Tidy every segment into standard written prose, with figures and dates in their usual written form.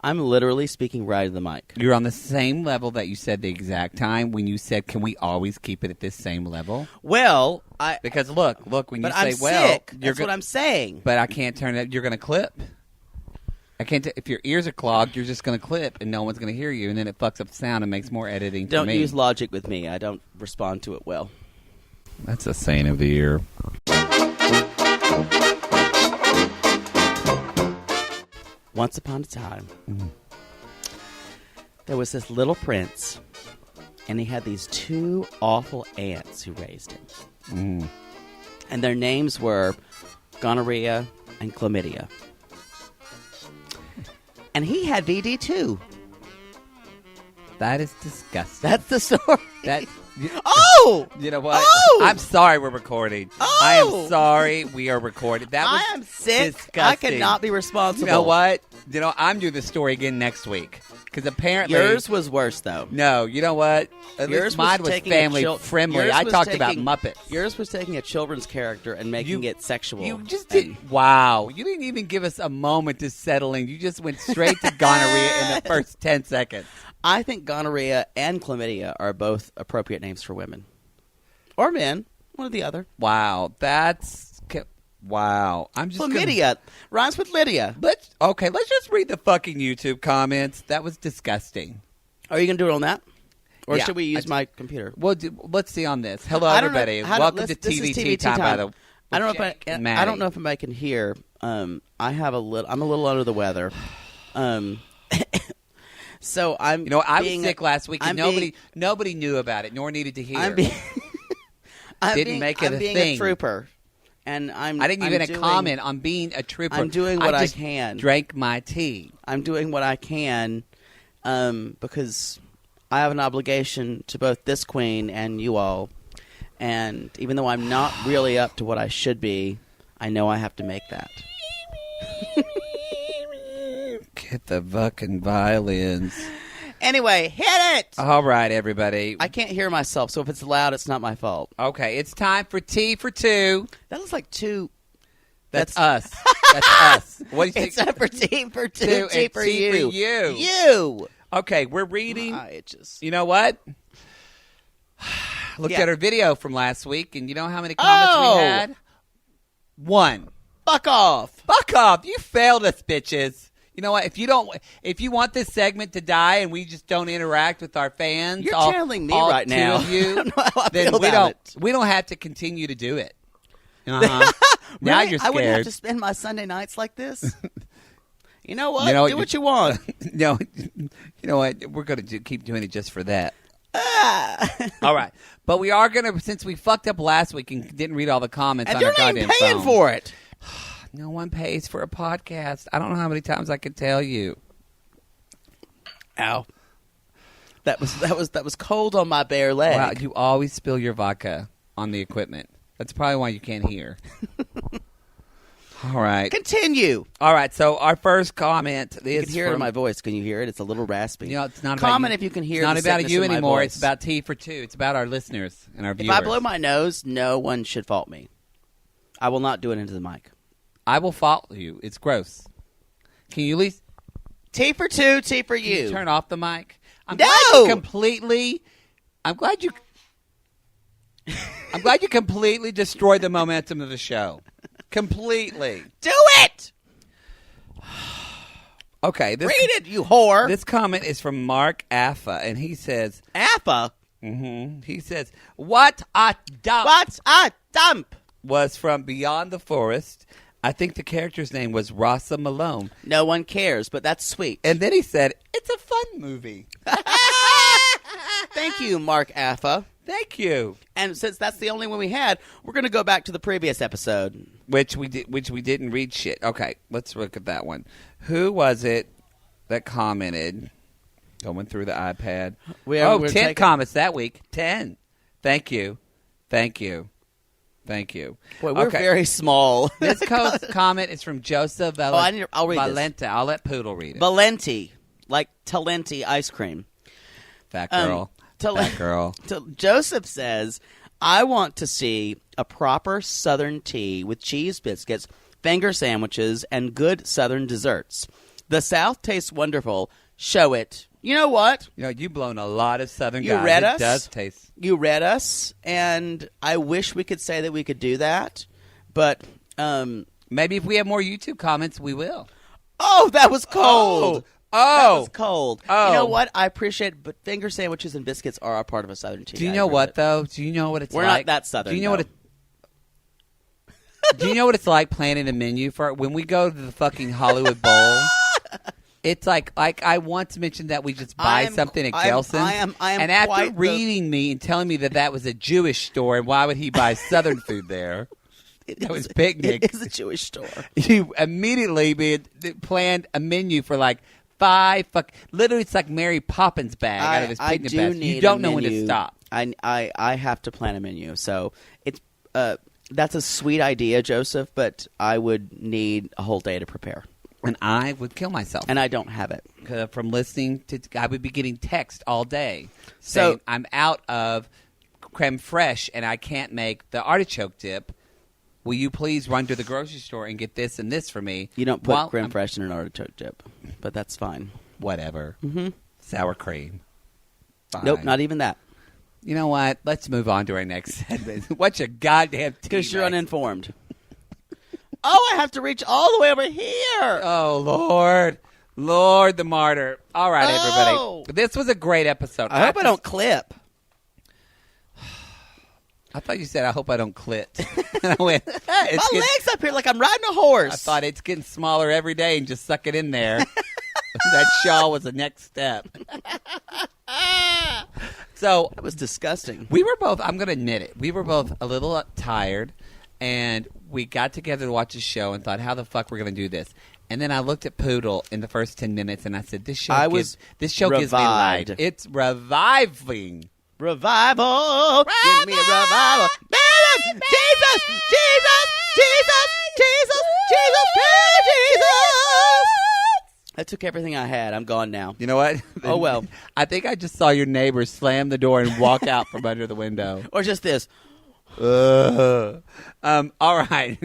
I'm literally speaking right in the mic. You're on the same level that you said the exact time when you said, can we always keep it at this same level? Well, Because look, when you say, I'm well, sick. That's what I'm saying. But I can't turn it. You're going to clip. I can't. If your ears are clogged, you're just going to clip, and no one's going to hear you, and then it fucks up the sound and makes more editing. Don't for me. use logic with me. I don't respond to it well. That's a saying of the year. Once upon a time, there was this little prince, and he had these two awful aunts who raised him. And their names were gonorrhea and chlamydia. And he had VD too. That is disgusting. That's the story. Oh! You know what? Oh! I'm sorry we're recording. Oh! I am sorry we are recording. That was I am sick. disgusting. I cannot be responsible. You know what? I'm doing this story again next week. Because apparently... Yours was worse, though. No, you know what? At least mine was family friendly. I talked about Muppets. Yours was taking a children's character and making it sexual. You just didn't... Wow. You didn't even give us a moment to settle in. You just went straight to gonorrhea in the first 10 seconds. I think gonorrhea and chlamydia are both appropriate names for women. Or men. One or the other. Wow. Wow. I'm just chlamydia. Rhymes with Lydia. Let's just read the fucking YouTube comments. That was disgusting. Are you going to do it on that? Or should we use my computer? Well, let's see on this. Hello, everybody. Welcome to TVT time, by the way. I don't know if anybody can hear. I'm a little under the weather. So I was sick last week, and nobody knew about it, nor needed to hear. Didn't make it a thing. I'm being a trooper, and I didn't even comment on being a trooper. I'm doing what I can. Drank my tea. I'm doing what I can, because I have an obligation to both this queen and you all. And even though I'm not really up to what I should be, I know I have to make that. Get the fucking violins. Anyway, hit it! All right, everybody. I can't hear myself, so if it's loud, it's not my fault. Okay, it's time for Tea for Two. That looks like two. That's us. That's us. What do you think? It's time for Tea for Two. Tea for you. You. Okay, we're reading. You know what? Looked at our video from last week, and you know how many comments we had? 1. Fuck off. Fuck off. You failed us, bitches. You know what? If you want this segment to die and we just don't interact with our fans, you're channeling me right now. Two of you, I don't know how I then feel we don't have to continue to do it. Now really? you're scared. I wouldn't have to spend my Sunday nights like this. You know what? Do what you want. No, you know what? We're going to keep doing it just for that. All right, but we are going to, since we fucked up last week and didn't read all the comments on our goddamn phone. And you're not even paying for it. No one pays for a podcast. I don't know how many times I can tell you. Ow. That was cold on my bare leg. Wow, you always spill your vodka on the equipment. That's probably why you can't hear. All right. Continue. All right, so our first comment is you can hear it in my voice. Can you hear it? It's a little raspy. You know, it's not comment if you can hear it. It's not about you anymore. It's about Tea for Two. It's about our listeners and our viewers. If I blow my nose, no one should fault me. I will not do it into the mic. I will fault you. It's gross. Can you at least... Tea for two, tea for you. Can you turn off the mic? I'm glad you completely destroyed the momentum of the show. Completely. Do it! Okay. Read it, you whore. This comment is from Mark Affa, and he says... Affa? Mm-hmm. He says, what a dump. What a dump. Was from Beyond the Forest. I think the character's name was Rasa Malone. No one cares, but that's sweet. And then he said, it's a fun movie. Thank you, Mark Affa. Thank you. And since that's the only one we had, we're going to go back to the previous episode. Which we didn't read shit. Okay, let's look at that one. Who was it that commented? Going through the iPad. 10 comments that week. 10. Thank you. Boy, we're very small. This comment is from Joseph Valente. I'll read Valente. This. I'll let Poodle read it. Valenti, like Talenti ice cream. Fat girl. Fat girl. Joseph says, I want to see a proper Southern tea with cheese biscuits, finger sandwiches, and good Southern desserts. The South tastes wonderful. Show it. You know what? You've blown a lot of Southern guys. You read us. It does taste. You read us, and I wish we could say that we could do that, but maybe if we have more YouTube comments, we will. Oh, that was cold. That was cold. Oh. You know what? I appreciate it, but finger sandwiches and biscuits are a part of a Southern tea. Do you know what, though? Do you know what it's like? We're not that Southern. Do you know Do you know what it's like planning a menu for when we go to the fucking Hollywood Bowl? It's like I once mentioned that we just buy something at Gelson's. I am and after reading me and telling me that was a Jewish store, and why would he buy Southern food there? That was picnic. It is a Jewish store. You immediately planned a menu for like 5 literally it's like Mary Poppins bag out of his picnic bag. You don't know when to stop. I have to plan a menu. So it's that's a sweet idea, Joseph, but I would need a whole day to prepare. And I would kill myself. And I don't have it. From listening to, I would be getting text all day saying, I'm out of creme fraiche and I can't make the artichoke dip. Will you please run to the grocery store and get this and this for me? You don't put creme fraiche in an artichoke dip, but that's fine. Whatever. Mm-hmm. Sour cream. Fine. Nope, not even that. You know what? Let's move on to our next segment. What's your goddamn because you're uninformed. Oh, I have to reach all the way over here. Oh, Lord the martyr. All right, everybody. This was a great episode. I hope I don't clip. I thought you said, I hope I don't clit. And I went, my leg's up here like I'm riding a horse. I thought it's getting smaller every day and just suck it in there. That shawl was the next step. So that was disgusting. We were both, I'm going to admit it, we were both a little tired. And we got together to watch a show and thought, how the fuck we're going to do this? And then I looked at Poodle in the first 10 minutes and I said, this show gives me life. It's reviving. Revival. Give me a revival. Jesus. I took everything I had. I'm gone now. You know what? Oh, well. I think I just saw your neighbor slam the door and walk out from under the window. Or just this. All right.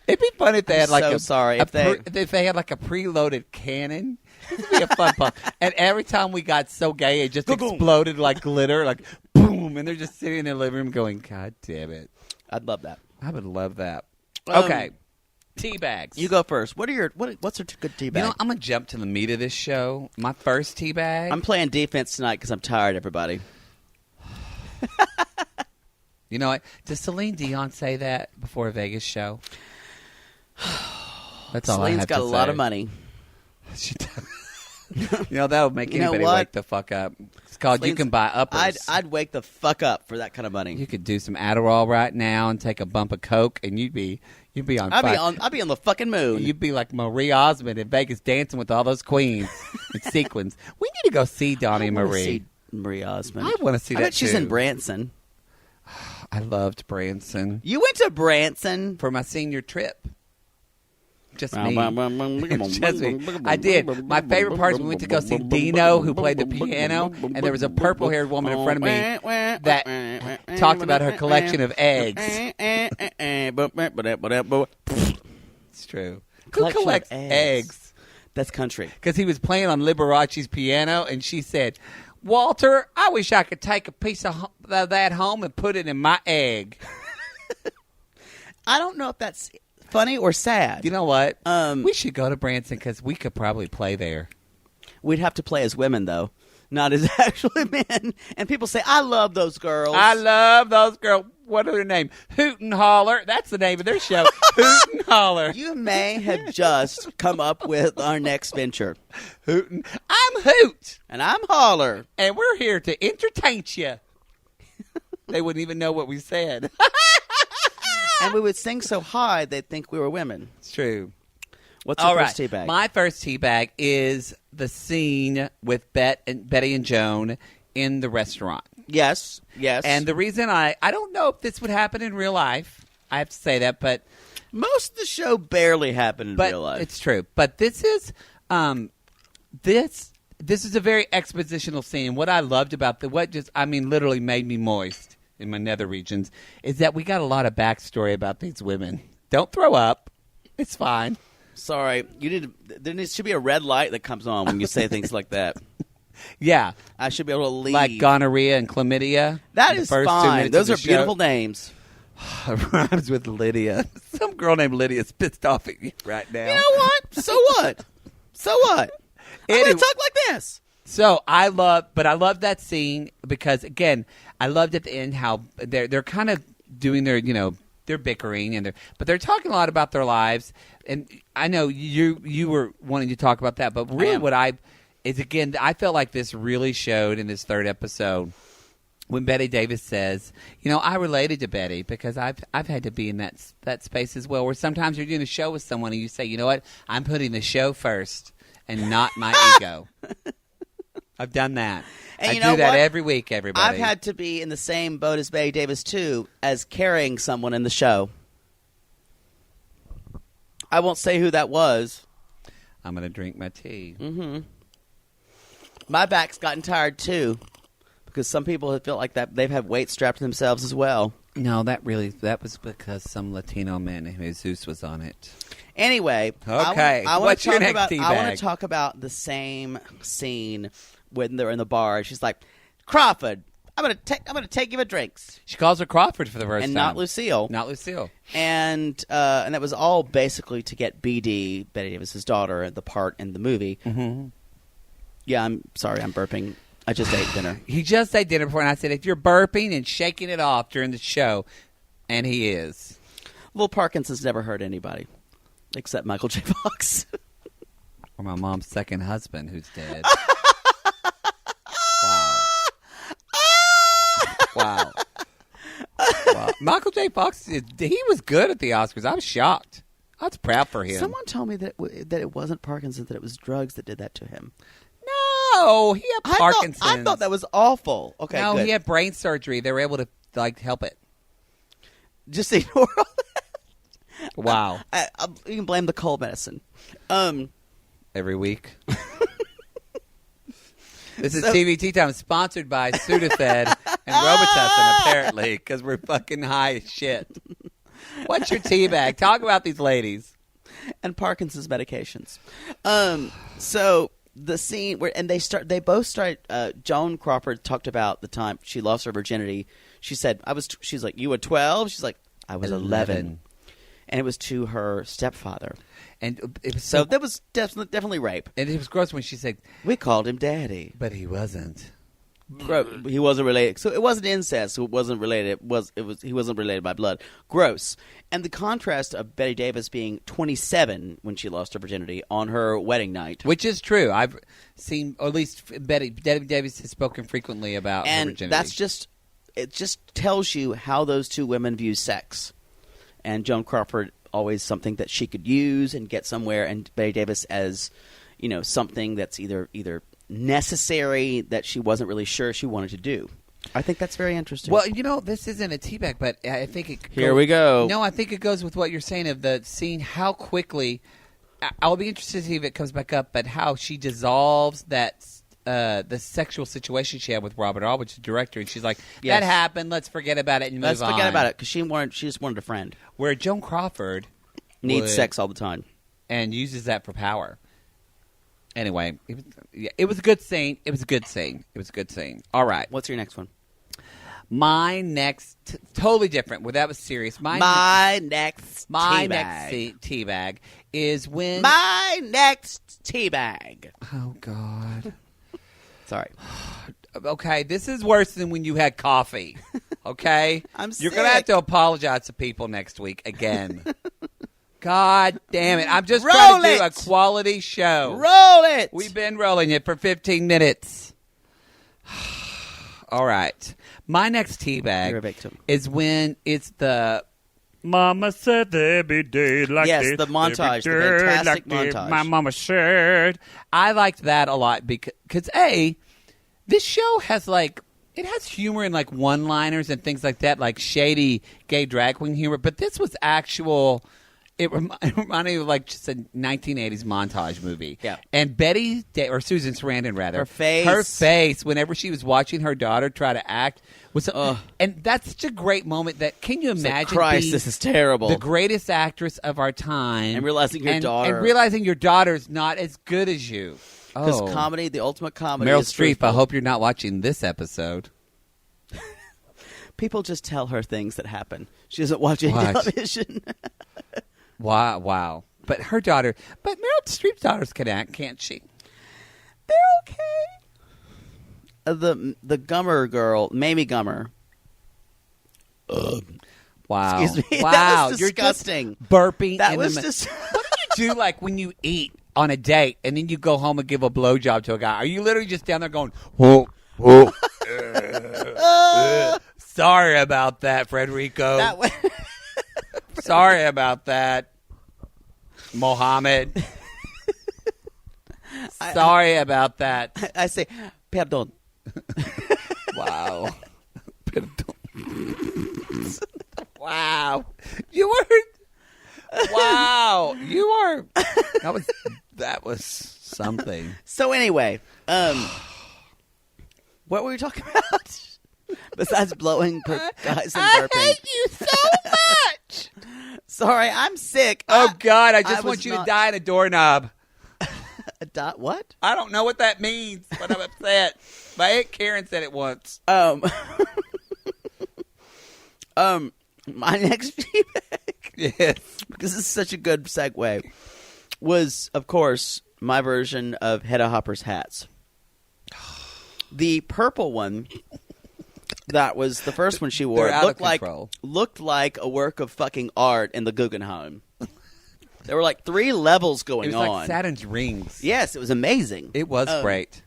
It'd be fun if they had if they had like a preloaded cannon. It'd be a fun pump. And every time we got so gay, it just exploded like glitter, like boom, and they're just sitting in their living room going, "God damn it!" I'd love that. I would love that. Okay, tea bags. You go first. What's a good tea bag? I'm gonna jump to the meat of this show. My first tea bag. I'm playing defense tonight because I'm tired. Everybody. You know what? Does Celine Dion say that before a Vegas show? That's all Celine's I have got to a say. lot of money. She does. That would make anybody wake the fuck up. It's called Celine's, You Can Buy Uppers. I'd wake the fuck up for that kind of money. You could do some Adderall right now and take a bump of Coke, and you'd be on fire. I'd be on the fucking moon. You'd be like Marie Osmond in Vegas dancing with all those queens in sequins. We need to go see Donnie and Marie. See Marie Osmond. I want to see that bet she's in Branson. I loved Branson. You went to Branson? For my senior trip. Just me. Just me. I did. My favorite part is we went to go see Dino, who played the piano, and there was a purple-haired woman in front of me that talked about her collection of eggs. It's true. Who collects eggs? That's country. Because he was playing on Liberace's piano, and she said, Walter, I wish I could take a piece of that home and put it in my egg. I don't know if that's funny or sad. You know what? We should go to Branson because we could probably play there. We'd have to play as women, though, not as actually men. And people say, I love those girls. I love those girls. What are their name? Hoot and Holler. That's the name of their show. Hoot and Holler. You may have just come up with our next venture. I'm Hoot. And I'm Holler. And we're here to entertain you. They wouldn't even know what we said. And we would sing so high they'd think we were women. It's true. What's your first tea bag? My first tea bag is the scene with Betty and Joan in the restaurant. Yes. And the reason I don't know if this would happen in real life. I have to say that, but most of the show barely happened in real life. It's true. But this is this is a very expositional scene. What I loved about literally made me moist in my nether regions is that we got a lot of backstory about these women. Don't throw up. It's fine. Sorry. There needs to be a red light that comes on when you say things like that. Yeah. I should be able to leave. Like gonorrhea and chlamydia. That is fine. Those are beautiful names. Rhymes with Lydia. Some girl named Lydia is pissed off at you right now. You know what? So what? So what? I'm going to talk like this. So I love that scene because, again, I loved at the end how they're kind of doing their, they're bickering but they're talking a lot about their lives. And I know you were wanting to talk about that, but really I felt like this really showed in this third episode when Betty Davis says, I related to Betty because I've had to be in that space as well, where sometimes you're doing a show with someone and you say, you know what, I'm putting the show first and not my ego. I've done that. And I do that every week, everybody. I've had to be in the same boat as Betty Davis, too, as carrying someone in the show. I won't say who that was. I'm going to drink my tea. Mm-hmm. My back's gotten tired, too, because some people have felt like that they've had weights strapped to themselves as well. No, that was because some Latino man named Jesus was on it. Anyway, okay. What's your next teabag? I want to talk about the same scene when they're in the bar. She's like, Crawford, I'm gonna take you for drinks. She calls her Crawford for the first time, and not Lucille. Not Lucille. And that was all basically to get BD, Betty Davis's daughter, the part in the movie. Mm-hmm. Yeah, I'm sorry, I'm burping. I just ate dinner. He just ate dinner before, and I said, if you're burping and shaking it off during the show, and he is. Well, Parkinson's never hurt anybody, except Michael J. Fox. Or my mom's second husband, who's dead. Wow. Michael J. Fox, he was good at the Oscars. I was shocked. I was proud for him. Someone told me that it wasn't Parkinson's, that it was drugs that did that to him. No, he had Parkinson's. I thought that was awful. Okay, no, good. He had brain surgery. They were able to help it. Just ignore all that. Wow. You can blame the cold medicine. Every week. This is TV Tea Time, sponsored by Sudafed and Robitussin, apparently, because we're fucking high as shit. What's your tea bag? Talk about these ladies. And Parkinson's medications. So the scene where they both start. Joan Crawford talked about the time she lost her virginity. She said, she's like, you were 12? She's like, I was 11. And it was to her stepfather. And it was so that was definitely rape. And it was gross when she said, we called him Daddy. But he wasn't. He wasn't related. So it wasn't incest. So it wasn't related. He wasn't related by blood. Gross. And the contrast of Betty Davis being 27 when she lost her virginity on her wedding night. Which is true. I've seen, or at least Betty Davis has spoken frequently about her virginity. And it just tells you how those two women view sex. And Joan Crawford, always something that she could use and get somewhere, and Betty Davis as, something that's either necessary that she wasn't really sure she wanted to do. I think that's very interesting. Well, this isn't a teabag, but I think it. Here we go. No, I think it goes with what you're saying of the scene. How quickly, I'll be interested to see if it comes back up, but how she dissolves that. The sexual situation she had with Robert Aldrich, the director, and she's like, that happened, let's forget about it and move on. Let's forget about it, because she just wanted a friend. Where Joan Crawford needs sex all the time. And uses that for power. Anyway, it was a good scene. It was a good scene. All right. What's your next one? My next, totally different. Well, that was serious. My next teabag is when... My next teabag. Oh, God. Sorry. Okay, this is worse than when you had coffee. Okay? You're going to have to apologize to people next week again. God damn it. I'm just trying to do a quality show. Roll it. We've been rolling it for 15 minutes. All right. My next teabag is when it's the... Mama said there'd be days like this. Yes, the montage, the fantastic montage. My mama said. I liked that a lot because, this show has it has humor and one-liners and things like that, like shady gay drag queen humor, but this was actual It reminded me of like just a 1980s montage movie. Yeah. And Betty, or Susan Sarandon rather. Her face, whenever she was watching her daughter try to act, was and that's such a great moment that, can you imagine like, Christ, this is terrible. The greatest actress of our time. And realizing your daughter's not as good as you. Because comedy, the ultimate comedy Meryl is Streep, truthful. I hope you're not watching this episode. People just tell her things that happen. She doesn't watch any television. Wow. But Meryl Streep's daughters can act, can't she? They're okay. The Gummer girl, Mamie Gummer. Wow. Excuse me. Wow. That was disgusting. You're just burping. That was just... What do you do like when you eat on a date and then you go home and give a blowjob to a guy? Are you literally just down there going, whoa, whoa. Sorry about that, Frederico. Sorry about that, Mohammed. Sorry about that. I say, perdon. Wow. Perdon. Wow. You were. Wow. You are. That was something. So anyway, what were we talking about? Besides blowing guys and burping. I hate you so much. Sorry, I'm sick. Oh, God, I just want you to die in a doorknob. What? I don't know what that means, but I'm upset. My Aunt Karen said it once. My next feedback, yes, because this is such a good segue, was, of course, my version of Hedda Hopper's hats. The purple one, that was the first one she wore, looked like a work of fucking art in the Guggenheim. There were like 3 levels going on. It was like Saturn's rings. Yes, it was amazing. It was great.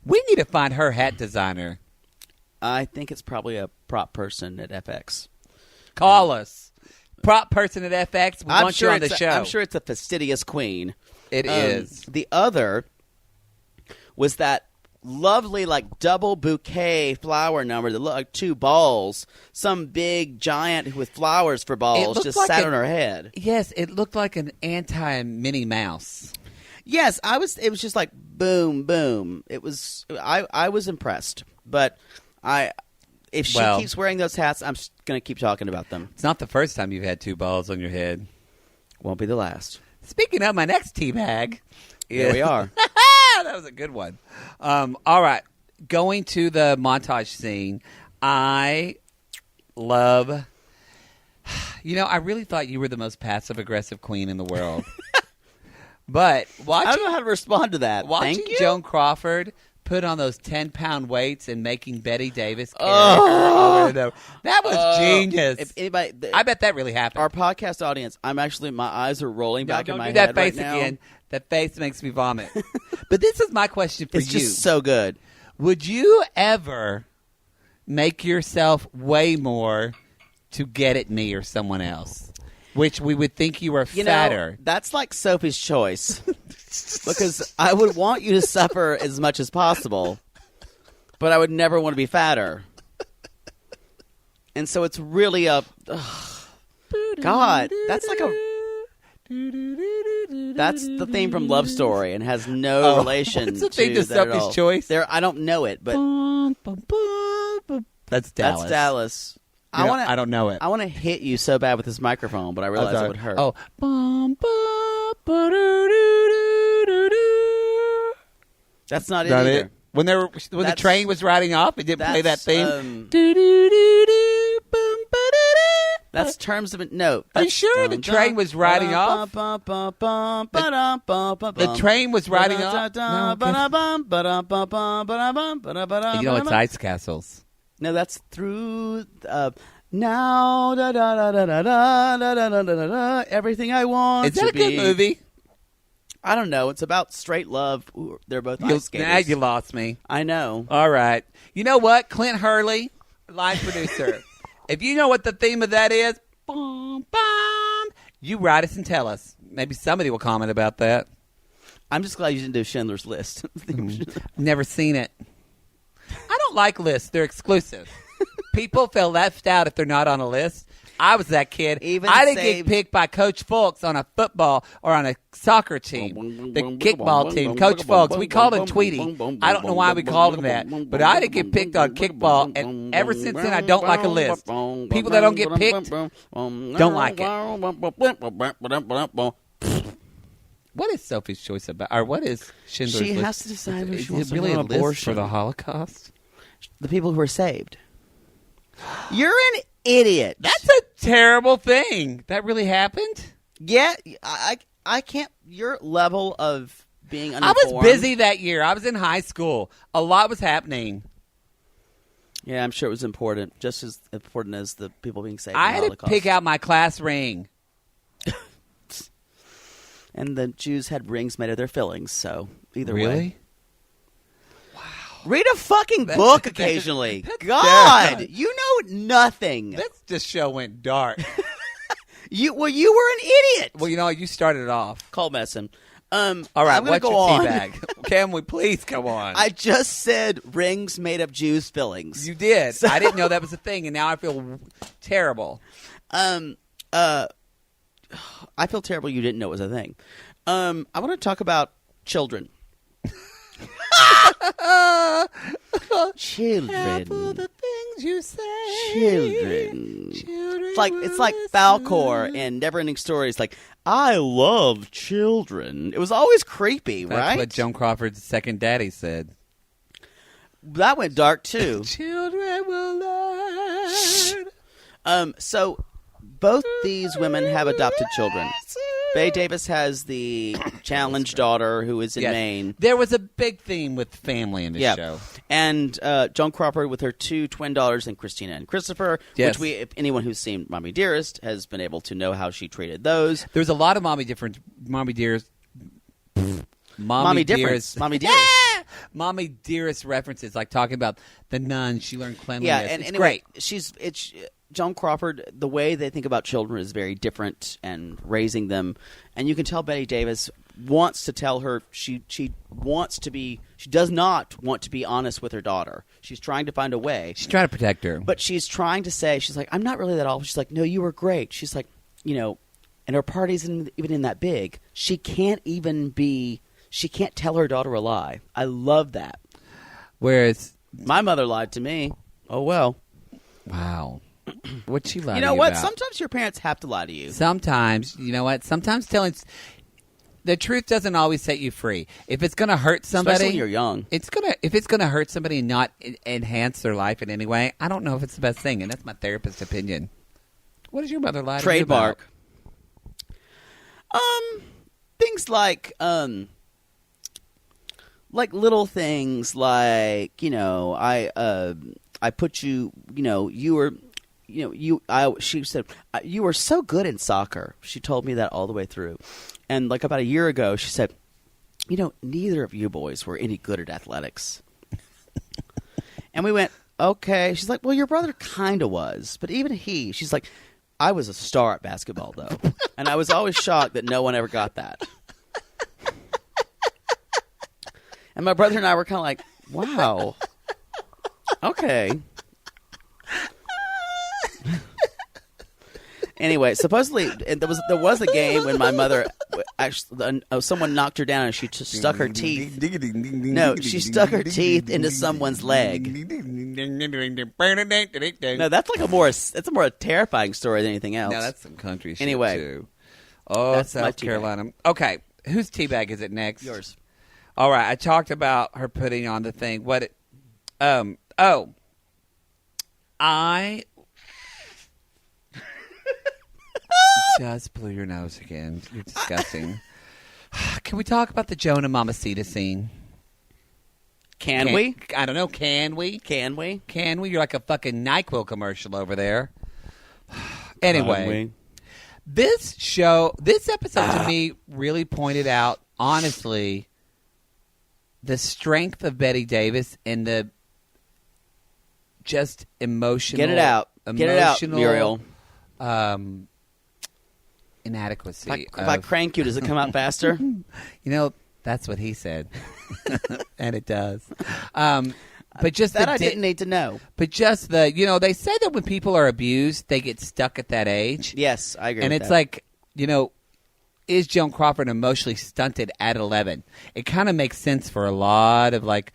We need to find her hat designer. I think it's probably a prop person at FX. Call us. Prop person at FX. We want you on the show. I'm sure it's a fastidious queen. It is. The other was that lovely, like, double bouquet flower number that looked like 2 balls. Some big giant with flowers for balls just sat on her head. Yes, it looked like an anti-Minnie Mouse. Yes, it was just like boom, boom. It was. I was impressed, but if she keeps wearing those hats, I'm going to keep talking about them. It's not the first time you've had 2 balls on your head. Won't be the last. Speaking of my next tea bag, here we are. That was a good one. All right, going to the montage scene. I love. I really thought you were the most passive-aggressive queen in the world. But I don't know how to respond to that. Watching Joan Crawford put on those 10-pound weights and making Betty Davis carry her, that was genius. If anybody, I bet that really happened. Our podcast audience, my eyes are rolling back in my head. Don't do that face right now. again. That face makes me vomit. But this is my question for you. It's just so good. Would you ever make yourself weigh more to get at me or someone else? Which we would think you were fatter. That's like Sophie's Choice. Because I would want you to suffer as much as possible, but I would never want to be fatter. And so it's really God, that's like that's the theme from Love Story and has no relation what's the theme to Sophie's Choice? I don't know it, but that's Dallas. That's Dallas. I don't know it. I want to hit you so bad with this microphone, but I realize it would hurt. Oh. That's not it either. When the train was riding off, it didn't play that theme. That's Terms of No. Are you sure the train was riding off? The train was riding off. It's Ice Castles. No, that's through now. Da, da, da, da, da, da, da, da, da, da, everything I want. Is that a good movie? I don't know. It's about straight love. Ooh, they're both ice skaters. Now you lost me. I know. All right. You know what? Clint Hurley, line producer. If you know what the theme of that is, you write us and tell us. Maybe somebody will comment about that. I'm just glad you didn't do Schindler's List. Never seen it. I don't like lists. They're exclusive. People feel left out if they're not on a list. I was that kid. I didn't get picked by Coach Fulks on a football or on a soccer team. The kickball team, Coach Fulks. We called him Tweety. I don't know why we called him that, but I didn't get picked on kickball, and ever since then, I don't like a list. People that don't get picked don't like it. What is Sophie's Choice about? Or what is Schindler's List? She has to decide if she wants to really go a on list abortion for the Holocaust. The people who are saved. You're an idiot. That's a terrible thing. That really happened? Yeah, I can't. Your level of being uninformed. I was busy that year. I was in high school. A lot was happening. Yeah, I'm sure it was important. Just as important as the people being saved. I had to pick out my class ring. And the Jews had rings made of their fillings, so either way. Really? Wow. Read a fucking book occasionally. God, you know nothing. This show went dark. You were an idiot. Well, you started it off. Cold medicine. All right, what's your teabag? Can we please come on? I just said rings made of Jews' fillings. You did. So, I didn't know that was a thing, and now I feel terrible. I feel terrible you didn't know it was a thing. I want to talk about children. Children. Careful the things you say. Children. It's like listen. Falcor in Neverending Stories. Like, I love children. It was always creepy, right? That's what Joan Crawford's second daddy said. That went dark too. Children will learn. So both these women have adopted children. Betty Davis has the challenged daughter who is in Maine. There was a big theme with family in this show. And Joan Crawford with her two twin daughters, and Christina and Christopher, which if anyone who's seen Mommy Dearest has been able to know how she treated those. There's a lot of Mommy Dearest. Mommy Dearest references, like talking about the nun. She learned cleanliness. Yeah, and it's anyway, great. Joan Crawford, the way they think about children is very different, and raising them. And you can tell Betty Davis wants to tell her she does not want to be honest with her daughter. She's trying to find a way. She's trying to protect her. But she's trying to say, she's like, I'm not really that awful. She's like, no, you were great. She's like, and her party's even in that big. She can't tell her daughter a lie. I love that. Whereas my mother lied to me. Oh, well. Wow. What'd she lie to you You know what? about? Sometimes your parents have to lie to you. Sometimes. You know what? Sometimes telling the truth doesn't always set you free. If it's going to hurt somebody, especially when you're young, if it's going to hurt somebody and not enhance their life in any way, I don't know if it's the best thing, and that's my therapist's opinion. What does your mother lie to you about? Trademark. Things like little things like I put you you were. She said, you were so good in soccer. She told me that all the way through. And like about a year ago, she said, neither of you boys were any good at athletics. And we went, okay. She's like, well, your brother kind of was. But even she's like, I was a star at basketball, though. And I was always shocked that no one ever got that. And my brother and I were kind of like, wow. Okay. Anyway, supposedly there was a game when my mother actually someone knocked her down and she just stuck her teeth. No, she stuck her teeth into someone's leg. No, that's a more terrifying story than anything else. No, that's some country shit anyway, too. Oh, that's South Carolina. Okay, whose teabag is it next? Yours. All right, I talked about her putting on the thing. I just blew your nose again. You're disgusting. Can we talk about the Jonah Mamacita scene? Can we? I don't know. Can we? Can we? Can we? You're like a fucking NyQuil commercial over there. Anyway, this episode to me really pointed out, honestly, the strength of Betty Davis and the just emotional. Get it out. Get it out, Muriel. Inadequacy. If I crank you, does it come out faster? That's what he said. And it does. But just that I didn't need to know. But just they say that when people are abused, they get stuck at that age. Yes, I agree. And it's like, is Joan Crawford emotionally stunted at 11? It kind of makes sense for a lot of like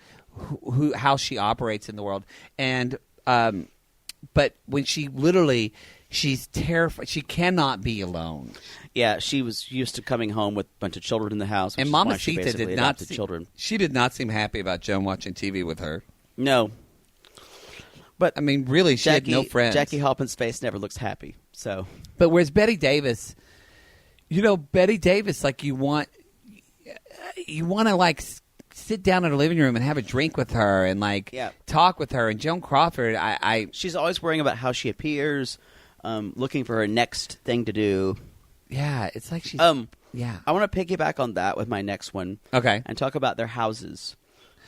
how she operates in the world. And but when she's terrified, she cannot be alone. Yeah, she was used to coming home with a bunch of children in the house. And Mamacita did not children. She did not seem happy about Joan watching TV with her. No. But I mean, really, she had no friends. Jackie Halpin's face never looks happy. So, but whereas Betty Davis, Betty Davis, like you want to like sit down in her living room and have a drink with her and like talk with her. And Joan Crawford, she's always worrying about how she appears, looking for her next thing to do. Yeah, it's like she's yeah. I want to piggyback on that with my next one. Okay, and talk about their houses.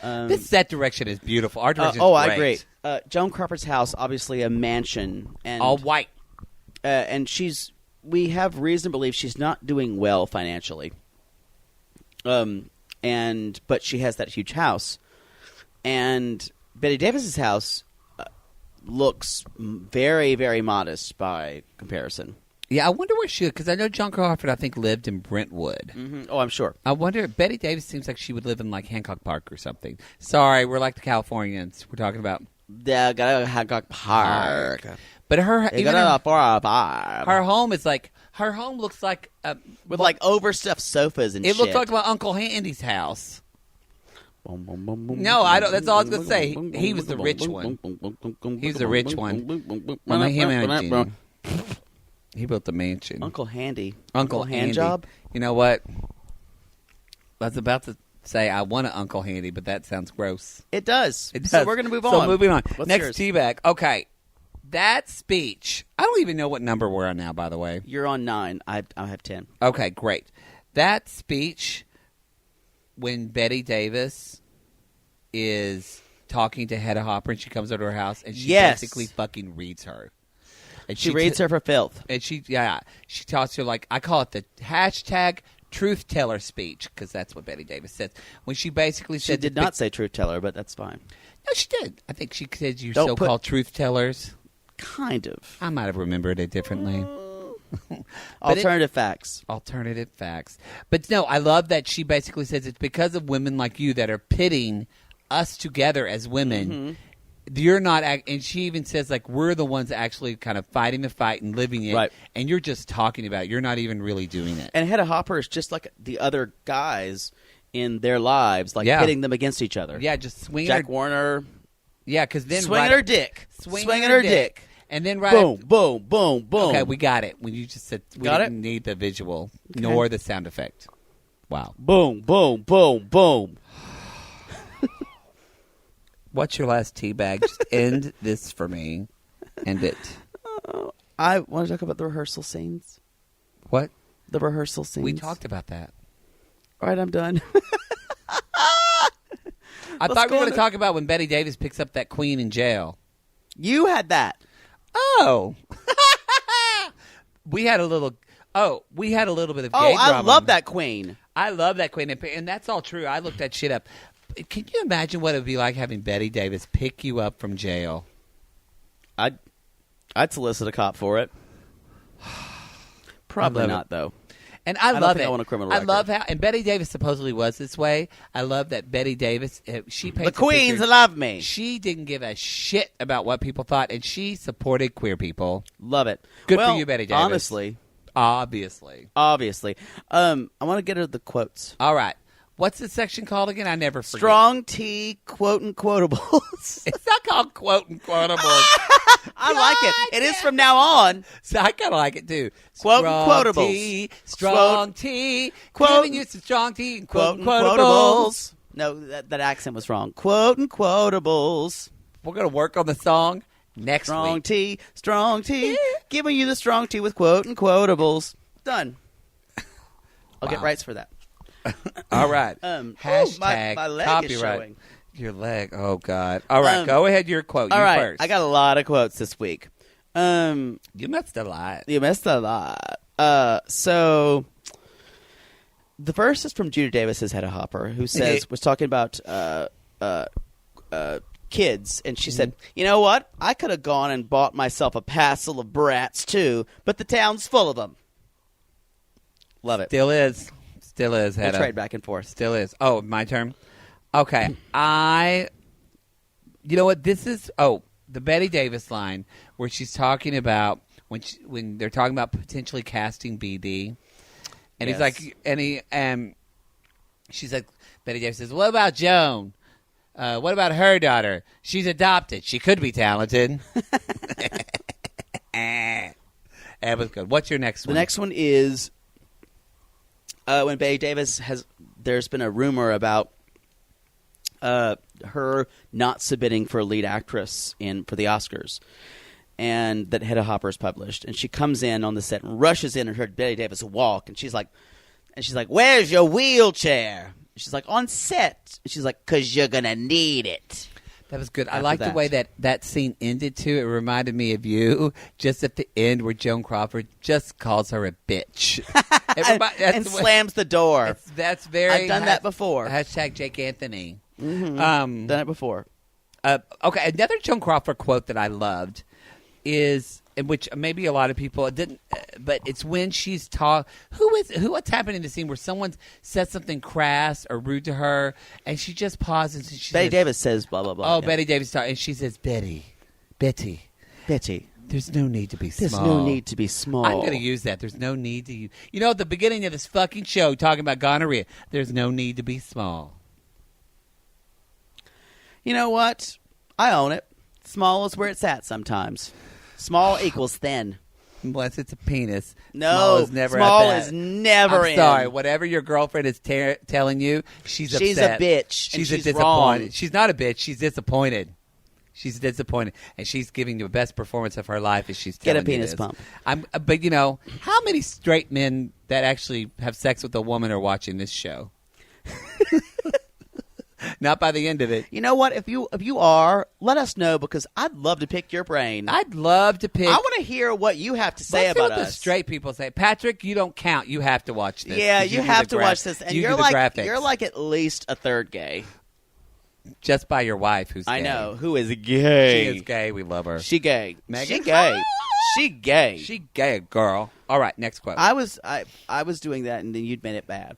This set direction is beautiful. Our direction is great. I agree. Joan Crawford's house, obviously a mansion, and all white, and we have reason to believe she's not doing well financially. But she has that huge house, and Betty Davis's house looks very, very modest by comparison. Yeah, I wonder where she would, because I know Joan Crawford, I think, lived in Brentwood. Mm-hmm. Oh, I'm sure. I wonder, Betty Davis seems like she would live in, like, Hancock Park or something. Sorry, we're like the Californians. We're talking about... Yeah, go to Hancock Park. But her home is like... Her home looks like... with, like, overstuffed sofas and shit. It looked like my Uncle Handy's house. No, I don't. That's all I was going to say. He was the rich one. He was the rich one. He built the mansion. Uncle Handy. Uncle Handjob? You know what? I was about to say I want an Uncle Handy, but that sounds gross. It does. It does. So we're going to move on. So moving on. What's Next yours? teabag. Okay. That speech. I don't even know what number we're on now, by the way. You're on 9. I have 10. Okay, great. That speech when Betty Davis is talking to Hedda Hopper and she comes over to her house and she basically fucking reads her. And she reads her for filth. And she talks to her like, I call it the hashtag truth teller speech, because that's what Betty Davis says. When she basically said... She did not say truth teller, but that's fine. No, she did. I think she said you're so-called truth tellers. Kind of. I might have remembered it differently. Alternative facts. Alternative facts. But no, I love that she basically says it's because of women like you that are pitting us together as women. Mm-hmm. You're not, and she even says, like, we're the ones actually kind of fighting the fight and living it, right. And you're just talking about it. You're not even really doing it. And Hedda Hopper is just like the other guys in their lives, like pitting them against each other. Yeah, just swinging Jack Warner. Yeah, because then... Swinging her dick. Swinging her dick. And then boom, boom, boom, boom. Okay, we got it. When you just said we didn't need the visual nor the sound effect. Wow. Boom, boom, boom, boom. What's your last teabag? Just end this for me. End it. I want to talk about the rehearsal scenes. What? The rehearsal scenes. We talked about that. All right, I'm done. I thought we were going to talk about when Betty Davis picks up that queen in jail. You had that. Oh. We had a little bit of gay drama. I love that queen. I love that queen. And that's all true. I looked that shit up. Can you imagine what it would be like having Betty Davis pick you up from jail? I'd solicit a cop for it. Probably not, though. And I love it. I want a criminal record. I love how, and Betty Davis supposedly was this way. I love that Betty Davis, she paints the queens love me. She didn't give a shit about what people thought, and she supported queer people. Love it. Good for you, Betty Davis. Obviously. I want to get her the quotes. All right. What's this section called again? I never forget. Strong T quote and quotables. It's not called quote and quotables. I like it. It is from now on. So I kind of like it too. Quote and quotables. Strong tea. Giving you some strong tea and quote and quotables. No, that accent was wrong. Quote and quotables. We're going to work on the song next week. Strong tea. Giving you the strong tea with quote and quotables. Done. I'll get rights for that. All right. Hashtag my leg copyright. is showing. Your leg. Oh, God. All right. Go ahead. Your quote. All right. First. I got a lot of quotes this week. You missed a lot. So the first is from Judy Davis's Hedda Hopper, who was talking about kids, and she said, "You know what? I could have gone and bought myself a passel of brats too, but the town's full of them." Love it. Still is. We'll trade back and forth. Still is. Oh, my turn. Okay, you know what? This is the Betty Davis line where she's talking about when they're talking about potentially casting BD, and he's like, she's like, Betty Davis says, "What about Joan? What about her daughter? She's adopted. She could be talented." That was good. What's your next one? The next one is when Betty Davis there's been a rumor about her not submitting for a lead actress for the Oscars, and that Hedda Hopper's published. And she comes in on the set and rushes in and heard Betty Davis walk, and she's like, "Where's your wheelchair?" She's like, "On set." And she's like, "'Cause you're gonna need it." That was good. I like the way that scene ended too. It reminded me of you just at the end where Joan Crawford just calls her a bitch. and slams the door. That's very. I've done that before. Hashtag Jake Anthony. Mm-hmm. Done it before. Okay, another Joan Crawford quote that I loved is, in which maybe a lot of people didn't, but it's when she's what's happening in the scene where someone says something crass or rude to her, and she just pauses and she Betty Davis says blah blah blah. Oh, yeah. Betty Davis, and she says, Betty. There's no need to be small. There's no need to be small. I'm going to use that. There's no need to use. You know, at the beginning of this fucking show, talking about gonorrhea, there's no need to be small. You know what? I own it. Small is where it's at sometimes. Small equals thin. Unless it's a penis. No, small is never I'm sorry. Whatever your girlfriend is telling you, she's upset. She's a bitch. She's disappointed. Wrong. She's not a bitch. She's disappointed. She's disappointed, and she's giving you the best performance of her life as she's telling you Get a penis this. pump. But you know, how many straight men that actually have sex with a woman are watching this show? Not by the end of it. You know what? If you are, let us know, because I'd love to pick your brain. I'd love to pick. I want to hear what you have to say about us. The straight people say, Patrick, you don't count. You have to watch this. Yeah, you have to watch this, and you're like at least a third gay. Just by your wife, who's gay. I know, who is gay. She is gay. We love her. She gay. Megan? She gay. She gay. She gay, girl. All right, next quote. I was doing that, and then you'd made it bad.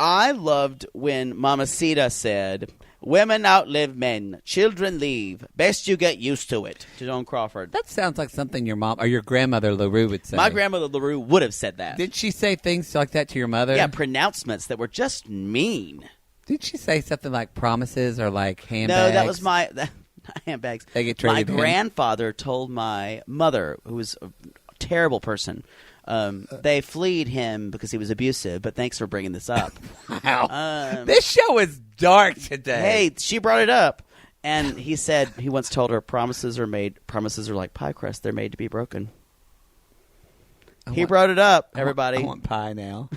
I loved when Mamacita said, "Women outlive men. Children leave. Best you get used to it," to Joan Crawford. That sounds like something your mom or your grandmother LaRue would say. My grandmother LaRue would have said that. Did she say things like that to your mother? Yeah, pronouncements that were just mean. Did she say something like promises or like handbags? No, that was handbags. They get my traded in. Grandfather told my mother, who was a terrible person, they fleed him because he was abusive, but thanks for bringing this up. Wow. This show is dark today. Hey, she brought it up, and he said he once told her promises are like pie crust. They're made to be broken. He brought it up, everybody. I want pie now.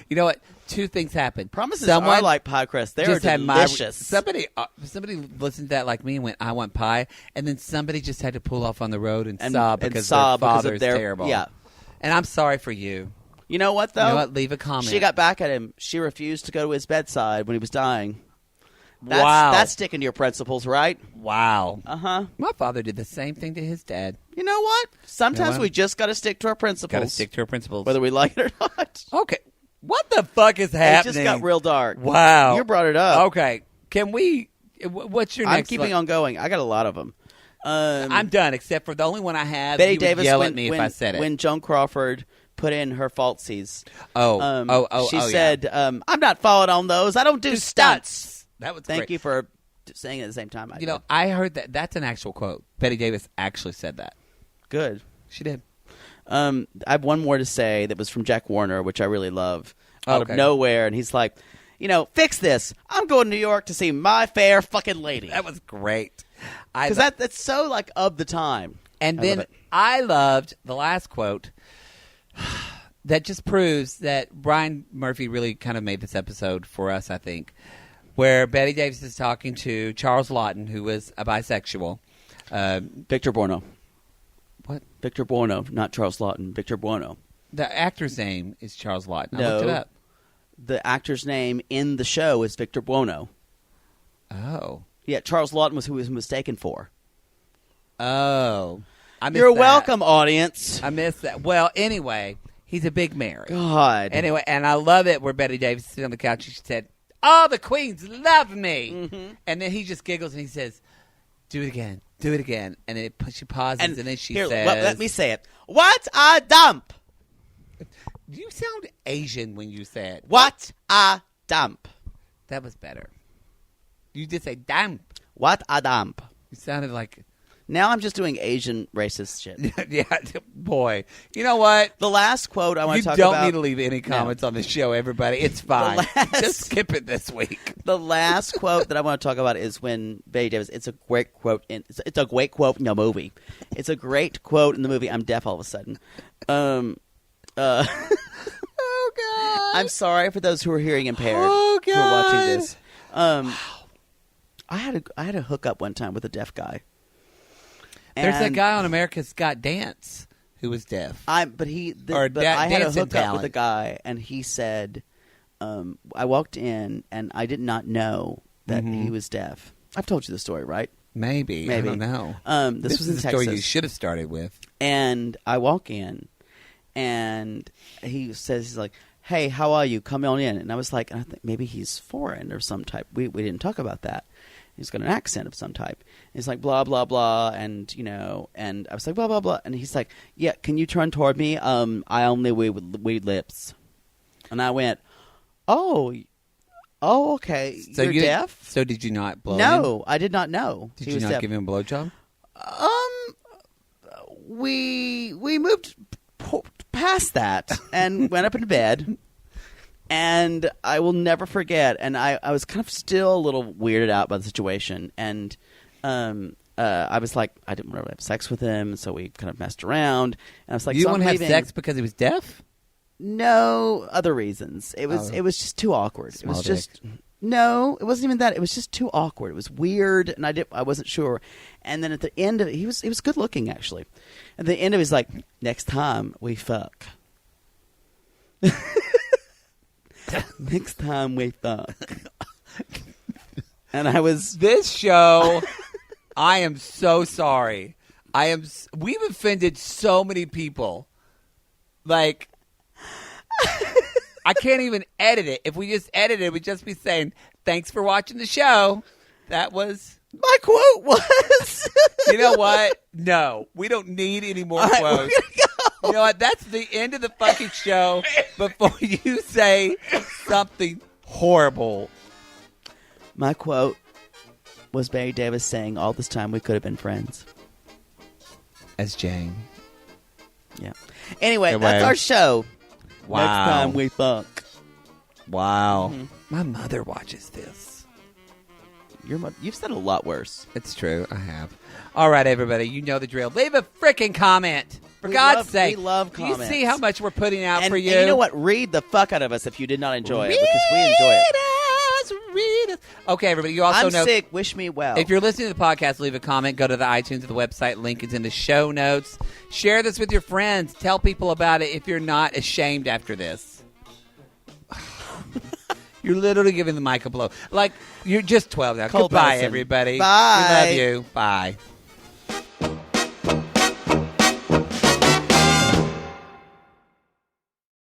You know what? Two things happened. Promises are like pie crust. They're delicious. Somebody listened to that like me and went, "I want pie," and then somebody just had to pull off on the road and sob because their father's terrible. Yeah, and I'm sorry for you. You know what, though? You know what? Leave a comment. She got back at him. She refused to go to his bedside when he was dying. Wow. That's sticking to your principles, right? Wow. Uh-huh. My father did the same thing to his dad. You know what? Sometimes we just got to stick to our principles. Got to stick to our principles. Whether we like it or not. Okay. What the fuck is happening? It just got real dark. Wow. You brought it up. Okay. Can we... What's your next... I'm keeping on going. I got a lot of them. I'm done, except for the only one I have. Betty Davis would yell at me if I said it. When Joan Crawford put in her falsies. She yeah. said, I'm not following on those. I don't do stunts. That was Thank great. you for saying it at the same time. You know, I heard that. That's an actual quote. Betty Davis actually said that. Good. She did. I have one more to say that was from Jack Warner, which I really love. Out of nowhere, and he's like, fix this. I'm going to New York to see My Fair Fucking Lady. That was great. Because that's so, like, of the time. And then I loved the last quote that just proves that Brian Murphy really kind of made this episode for us, I think, where Betty Davis is talking to Charles Lawton, who was a bisexual. Victor Buono. What? Victor Buono, not Charles Lawton. Victor Buono. The actor's name is Charles Lawton. I No, looked it up. The actor's name in the show is Victor Buono. Oh. Yeah, Charles Lawton was who he was mistaken for. Oh. You're welcome, audience. I missed that. Well, anyway, he's a big Mary. God. Anyway, and I love it where Betty Davis sitting on the couch and she said, all the queens love me. Mm-hmm. And then he just giggles and he says, do it again. Do it again. And then she pauses and then she says. Let me say it. What a dump. You sound Asian when you say it. What a dump. That was better. You did say dump. What a dump. You sounded like. Now I'm just doing Asian racist shit. Yeah, boy. You know what? The last quote I want to talk about. You about. don't need to leave any comments on the show, everybody. It's fine. Just skip it this week. The last quote that I want to talk about is when Betty Davis. It's a great quote. It's a great quote in the movie. It's a great quote in the movie. I'm deaf all of a sudden. Oh God! I'm sorry for those who are hearing impaired. Oh God! Who are watching this. I had a hookup one time with a deaf guy. There's that guy on America's Got Dance who was deaf. I had a hookup with a guy, and he said, I walked in, and I did not know that he was deaf. I've told you the story, right? Maybe. I don't know. This was in the Texas. Story you should have started with. And I walk in, and he says, he's like, hey, how are you? Come on in. And I was like, I think maybe he's foreign or some type. We didn't talk about that. He's got an accent of some type. And he's like, blah, blah, blah. And, and I was like, blah, blah, blah. And he's like, yeah, can you turn toward me? I only read lips. And I went, oh, okay. So you're deaf? So did you not blow him? No, I did not know. Did you not give him a blowjob? We moved past that and went up into bed. And I will never forget. And I was kind of still a little weirded out by the situation. And I was like, I didn't want to have sex with him, so we kind of messed around. And I was like, you want to have sex because he was deaf? No, other reasons. It was just too awkward. Small it was just no, it wasn't even that. It was just too awkward. It was weird, and I wasn't sure. And then at the end of it, he was good looking actually. At the end of it, he's like, next time we fuck. Next time we fuck. And I was this show. I am so sorry. We've offended so many people. Like, I can't even edit it. If we just edit it, we'd just be saying, thanks for watching the show. That was my quote was. You know what? No, we don't need any more quotes. We're gonna go. You know what? That's the end of the fucking show before you say something horrible. My quote was Betty Davis saying, all this time we could have been friends. As Jane. Yeah. Anyway, that's our show. Wow. Next time we fuck. Wow. Mm-hmm. My mother watches this. You've said a lot worse. It's true. I have. All right, everybody. You know the drill. Leave a freaking comment. For God's sake. We love comments. You see how much we're putting out for you? And you know what? Read the fuck out of us if you did not enjoy it, because we enjoy it. Read us. Okay, everybody. You also know. I'm sick. Wish me well. If you're listening to the podcast, leave a comment. Go to the iTunes or the website. Link is in the show notes. Share this with your friends. Tell people about it if you're not ashamed after this. You're literally giving the mic a blow. Like, you're just 12 now. Goodbye, everybody. Bye. We love you. Bye.